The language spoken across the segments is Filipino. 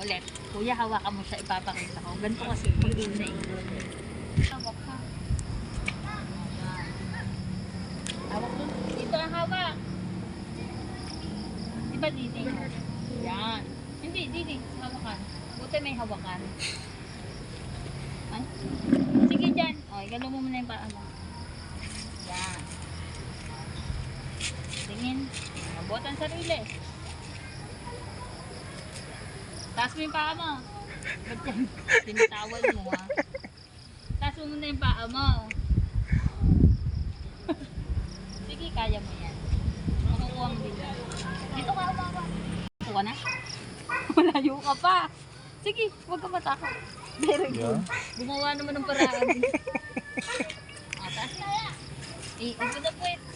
Ulit. Kuya, hawakan mo siya. Ipapakita ko. Ganito kasi pag na eh. Hawak ka. Hawak doon. Dito ang hawak. Diba didi? Yan. Hindi, didi. Hawakan. Buti may hawakan. Ay. Sige dyan. O, igalo mo muna yung paa mo. Yan. Tingin. Mabuhat ang sarili. Taas mo yung paa mo. Ba't yan? Tinitawal mo ha. Taas mo muna yung paa mo. Sige, kaya mo yan. Makukuha mo din yan. Dito ka, umawa. Dito ka na? Malayo ka pa. Sige, huwag ka matakot. Very good. Gumawa naman ng paraan. Taas na yan. Ipod na po ito.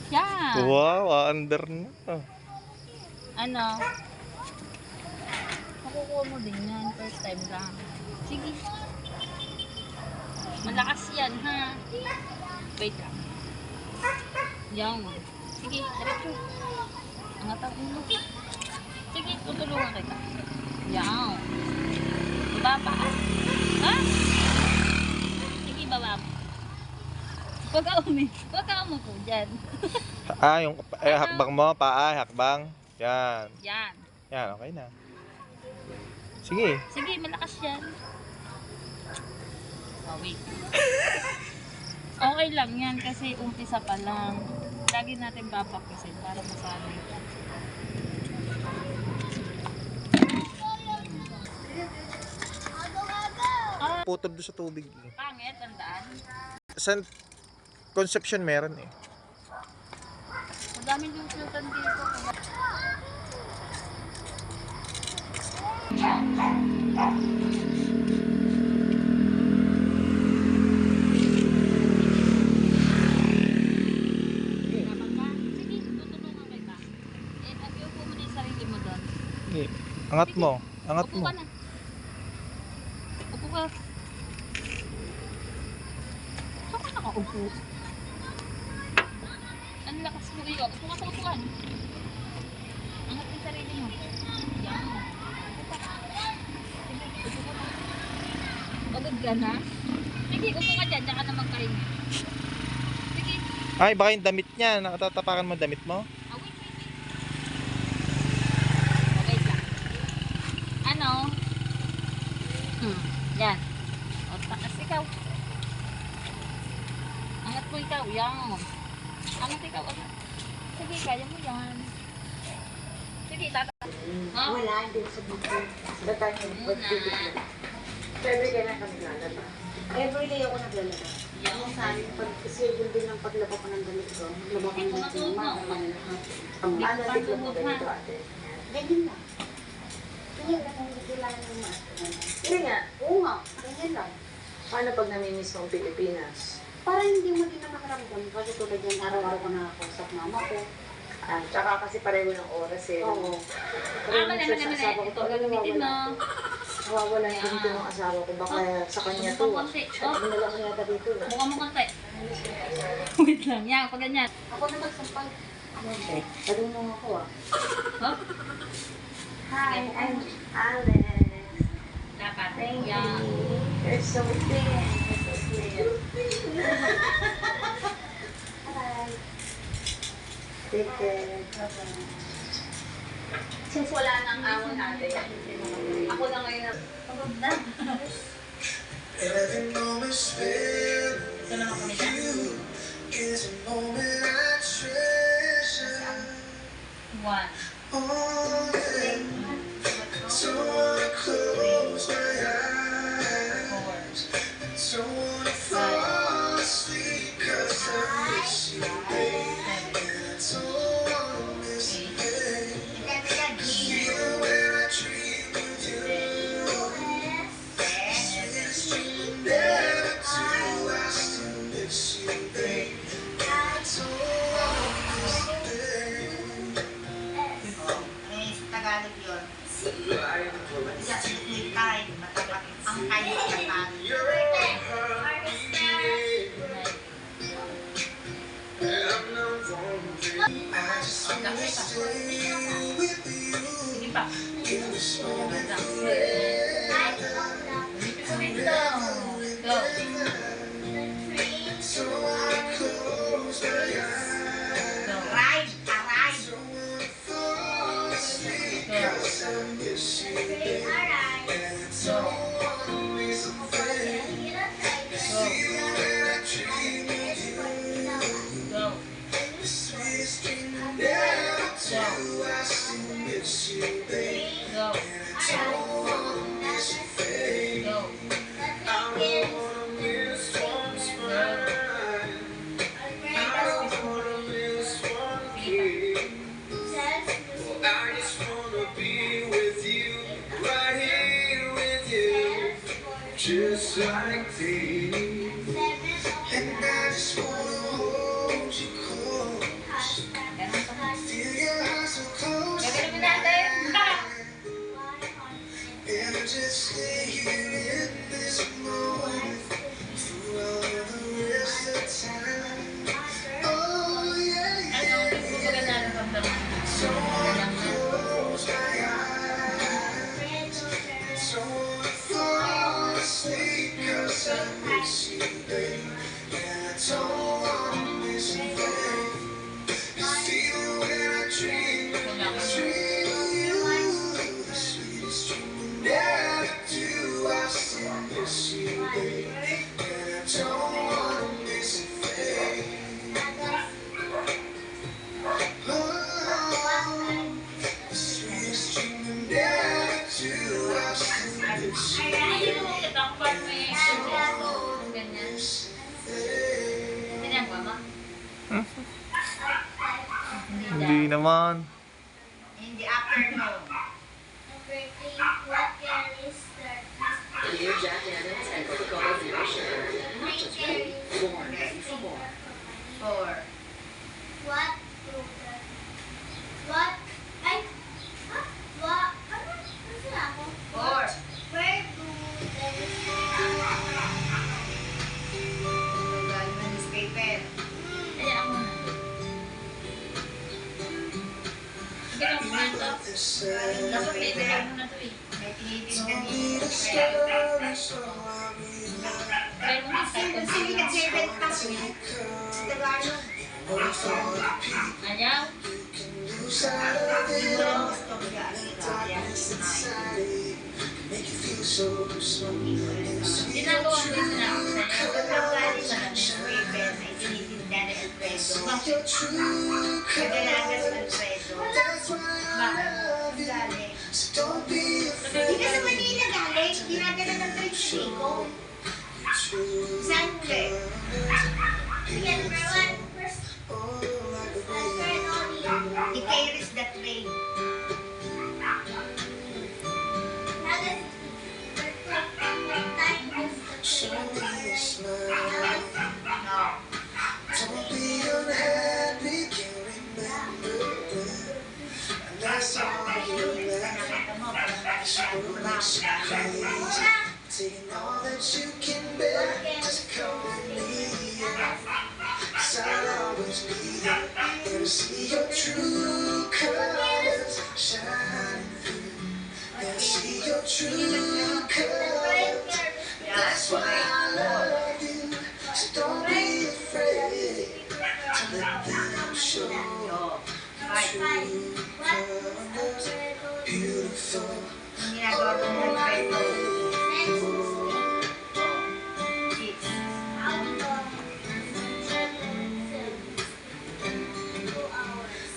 Yan. Wow, under na. Ano? Makukuha mo din yan. First time lang. Sige. Malakas yan, ha? Wait lang. Yan. Sige, diretso. Angat ang ulo. Sige, tutulungan kita. Yan. Baba. Ha? Sige, baba. Huwag ka umupo dyan. Yung hakbang mo, paa, hakbang. Yan. Yan. Yan, okay na. Sige. Sige, malakas yan. Oh, wait. Okay lang yan kasi umpisa pa lang. Lagi natin papakisin para masanay ka. Putob doon sa tubig. Pangit, tandaan. Sa Conception meron eh. Madaming yung sultan dito. Sige, tutulungan kita. Upo mo na yung sarili mo doon. Okay. Angat mo. Angat Upo mo. ka na. Upo ka. Saan ka nakaupo? Ang lakas mo iyo. Upo ka sa upuan. Angat yung sarili mo. Yan. Upo ka. Upo ka na. Pagod ka na? Sige, upo ka dyan. Diyan ka na magkahinga. Sige. Ay, baka yung damit niya. Nakatatapakan mo damit mo? Wait. Wait lang. Ano? Yan. O, takas ikaw. Angat mo ikaw. Yan. Angat ikaw. Angat. Sige, kaya mo yan. Sige, tatas. Ha? Wala, hindi sa video. Sa tayo, pag-video. Everyday na kami lalaba. Everyday ako naglalaba. Yung sabi, pag-schedule din ng paglaba ko ng damit ko, maglaba ko ng damit ko, ano, dito mo ganito ate. Ganyan lang. Ganyan lang kung hindi lang yung mask. Hindi nga, oo nga, ganyan lang. Paano pag namimiss mo ang Pilipinas? Para hindi mo din na makaramdam. Kasi tulad yan, araw-araw ko nakakausap mama ko. Tsaka kasi pareho ng oras eh. Oo. Mali. Ito, gagamitin mo. Nawawala yung dito ng asawa ko. Baka sa kanya to. Konti. Sabi na lang yata dito. Buka mo konti. Wait lang. Yan, pag ganyan. Ako na magsampal. Eh, sabi mo ako ah. Huh? Hi, I'm Alex. Dapat. Thank Yan. you. You're so thin. You're so sweet. Hi. Take care. Since wala nang awon natin, ako na ngayon na pagod na. Every moment spent Ito naman kami dyan. is a moment I treasure. 1. Oh, yeah. So I close my eyes. Don't wanna fall asleep 'cause I miss you, baby. Don't wanna miss you, baby. Even when I dream of you, sweetest dream never do. I still miss you, baby. Don't wanna miss you, baby. Tagalog yun. Just time, ang kayo sa Your heartbeat, and I'm not wondering. I just wanna stay with you. Sige pa. Go. So I close my eyes. Go. Ride! Ride! Fall asleep 'cause I miss you, babe. And it's always a thing. See when I dream of you. Go. The sweetest dream never do. I still miss you, babe. Go. And it's always a thing. Go. I wanna miss one smile. I wanna miss one kiss. I just wanna be with you, right here with you, just like this. And I just wanna hold you close, feel your heart so close to Gagawin natin. and just stay here in this moment throughout the rest of time. Oh yeah, Ano, kumbaga nararamdaman mo? so I close my eyes. So I fall asleep 'cause I miss you, babe. And I don't wanna miss a thing. You feel when I dream of you. The sweetest dream will never do. I still miss you, babe. And I don't wanna miss a thing. Oh, the sweetest dream will never do. I still miss you. Hindi mo kitang mo yung suggest mo. Ganyan. Ginagawa mo? Hindi naman. In the afternoon. Dear Jack Daniels and Coca-Cola Zero Sugar. Not just ready, born ready for more. 4. Four. Tagal mo newspaper. Ayan ako na. Ganun mo ito. Dapat may bilhin mo na ito eh. May tinitin ka Need a dito. story, so I read Try mo na second Sige ka, series. 7 kasi. Tagalog. one for the people. Ayaw. Lose sight of it all. Gusto ko galing Darkness inside it can make you feel so small. And see your Ginagawa mo din sila ako Tagalog sa'yo. sa newspaper. May tinitinda ni Alfredo. your true Kadalagas colors. Alfredo. That's why I love you. Galing. So don't be Hindi ka sa afraid. Manila galing. Ginagala ng trip sa Rico. True Saan ka? oh, like a rain. I-carries that train. Show me a smile. No. Don't be unhappy. Can't remember when. And that's all you left. Nakita mo, parang What makes you crazy? Taking all that you can bear, just come with me. 'Cause I'll always be there, there to see your true colors shining through. There to see your true colors. That's why I love you. So don't be afraid to let them show your true colors. Beautiful. Ang ginagawa ko ng Alfredo. Six.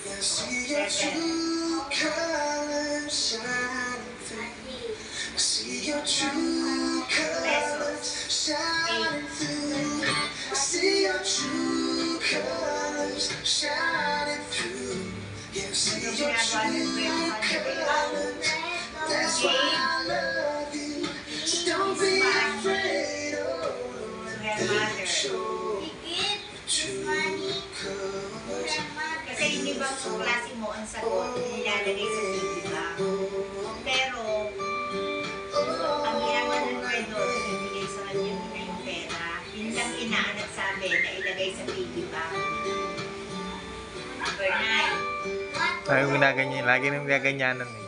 Yeah, see your true colors shining through. I see your true colors shining through. I see your true colors shining through. Yeah, I see your true colors. That's why I love you. So don't be afraid. Oh, let them show true colors. Kasi yung ibang klase mo ang sagot, nilalagay sa TV ba? Pero, ang ginagawa ng Alfredo, binibigay sa kanya na yung pera. Yun lang inaanak sabi na ilagay sa TV ba? Number 9. Lagi ginaganyan, lagi nang ginaganyanan eh.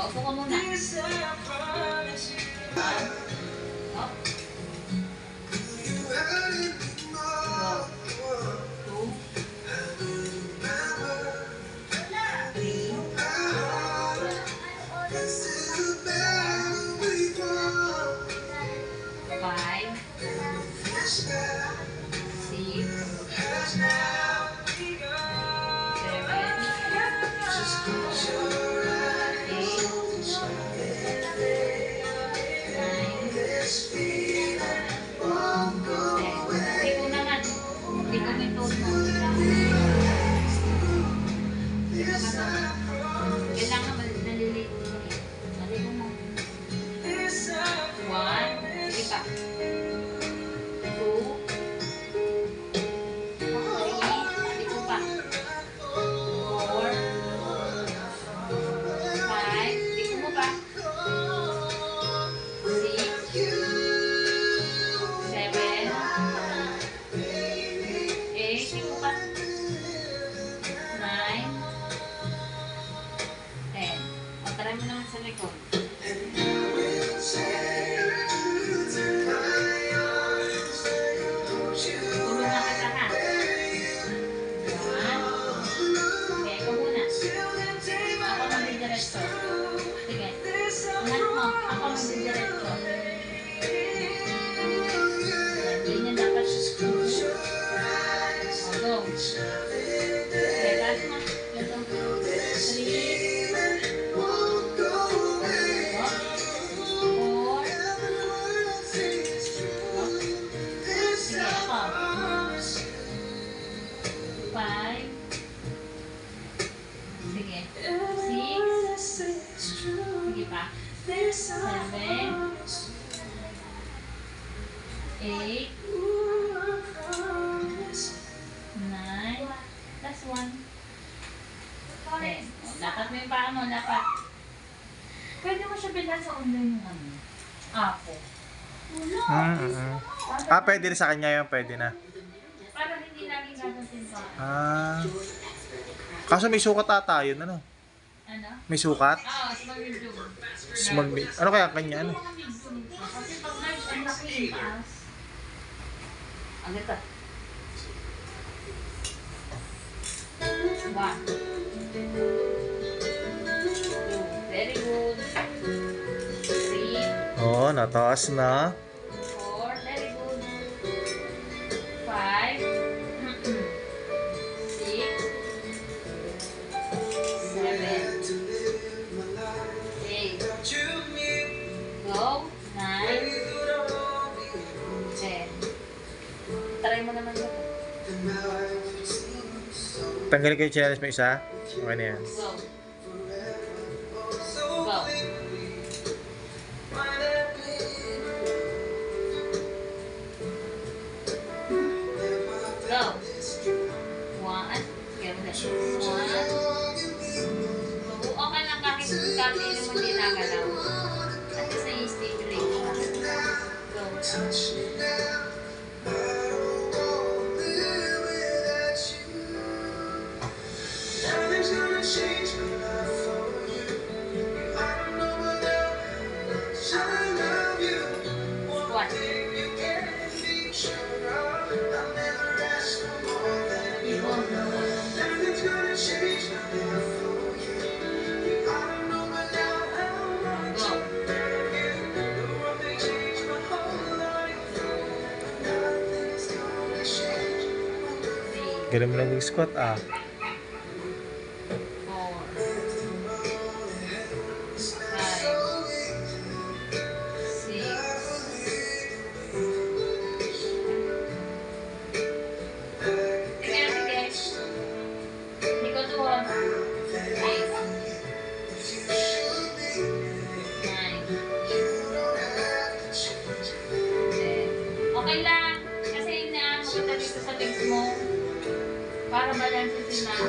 Upo ka muna. Up. Go. 5, 10. Try mo naman sa likod. Tulungan kita ha. 1. Okay, ikaw muna. Ako magdidiretso. Sige. Unan mo. Ako magdidiretso. Ganyan dapat. Go. Okay, taas mo. Ito. 5. Sige. 6. Sige pa. 7. 8. 9. Last 1. 10. Dapat mo yung paa mo. Dapat. Pwede mo siya bilhan sa online yung ano. Apo. Pwede rin sa kanya yun. Pwede na. Para hindi lagi gagasin pa. Kaso may sukat ata yun, ano? Ano? May sukat? Oo, small medium. Ano kaya kanya, ano? Kasi pag large, ang laki yung taas. Ang ganda. 1. 2. Very good. 3. Oo, nataas na. 4. Very good. 5. 6. 7. 8. Go. 9. 10. Try mo naman ito. Tanggalin ko yung challenge mo isa. Okay na yan. Go. Go. Go. 1. Sige mo din. 1. 2. Okay lang kahit hindi mo ginagalaw. At least na-stay straight siya. Go. Change my life for you. I don't know what else. I love you. One thing you can be sure of. I'll never ask for more than you want. Nothing's gonna change my life for you. I don't know what now I want to love you. The world may change my whole life. Nothing's gonna change my life. Galing mo lang mag-squat, 5, 6, 7, 8, 9, 10. Okay lang. Kasi inaano kita dito sa legs mo. Para balansin sila. 11.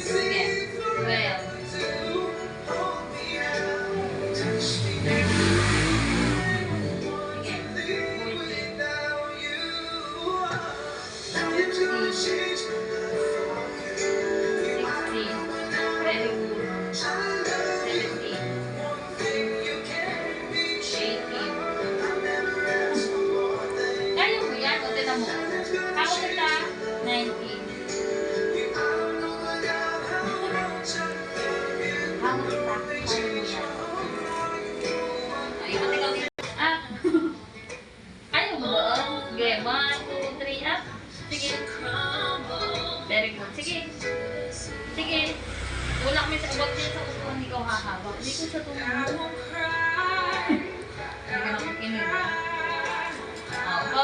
Sige. 12. Sige. 14. 16. sa tungo. Hindi ka nakikinig. Upo.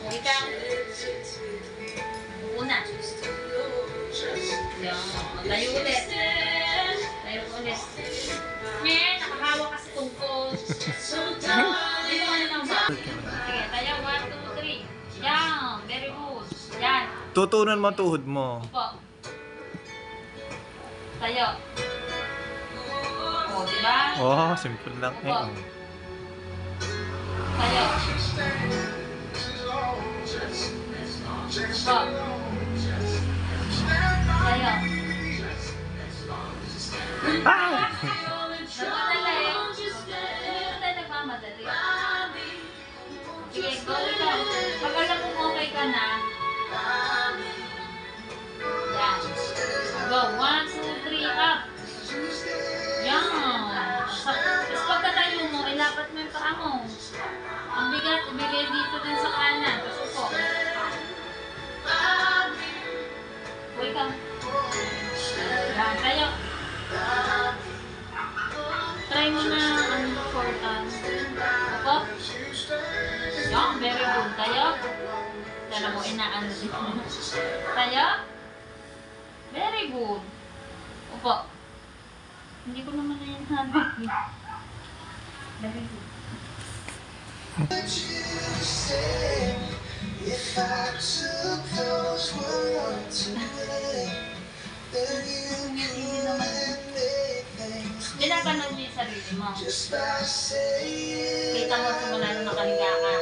Uwi ka. Upo na. Yan. Tayo ulit. Tayo ulit. Nakahawak ka sa tungkol. Dito ka na lang ba? Sige, tayo. 1, 2, 3. Yan. Very good. Yan. Tutunan mo ang tuhod mo. Upo. Tayo. O, diba? Oh, simple lang. Eh, oh. Tayo. Upo. Tayo. Ah! Nagmadali. Hindi tayo nagmamadali. Sige, go ikaw. Pag alam mo okay ka na, yan. Go. 1, 2, 3, up. Yan. Tapos pagkatayo mo, ilapat mo yung paa mo. Ang bigat, ibigay dito din sa kanan. Tapos upo. Uy ka. Yan, tayo. Try mo na ang 4 times. Upo. Yan, very good. Tayo. Dala mo, inaano dito. Tayo. Very good. Upo. Hindi ko naman na yan hanap. Very good. Would you stay if I took those words away? Then you couldn't make things Pinapanood niyo yung sarili mo. just by saying Kita mo simula nung nakahiga ka.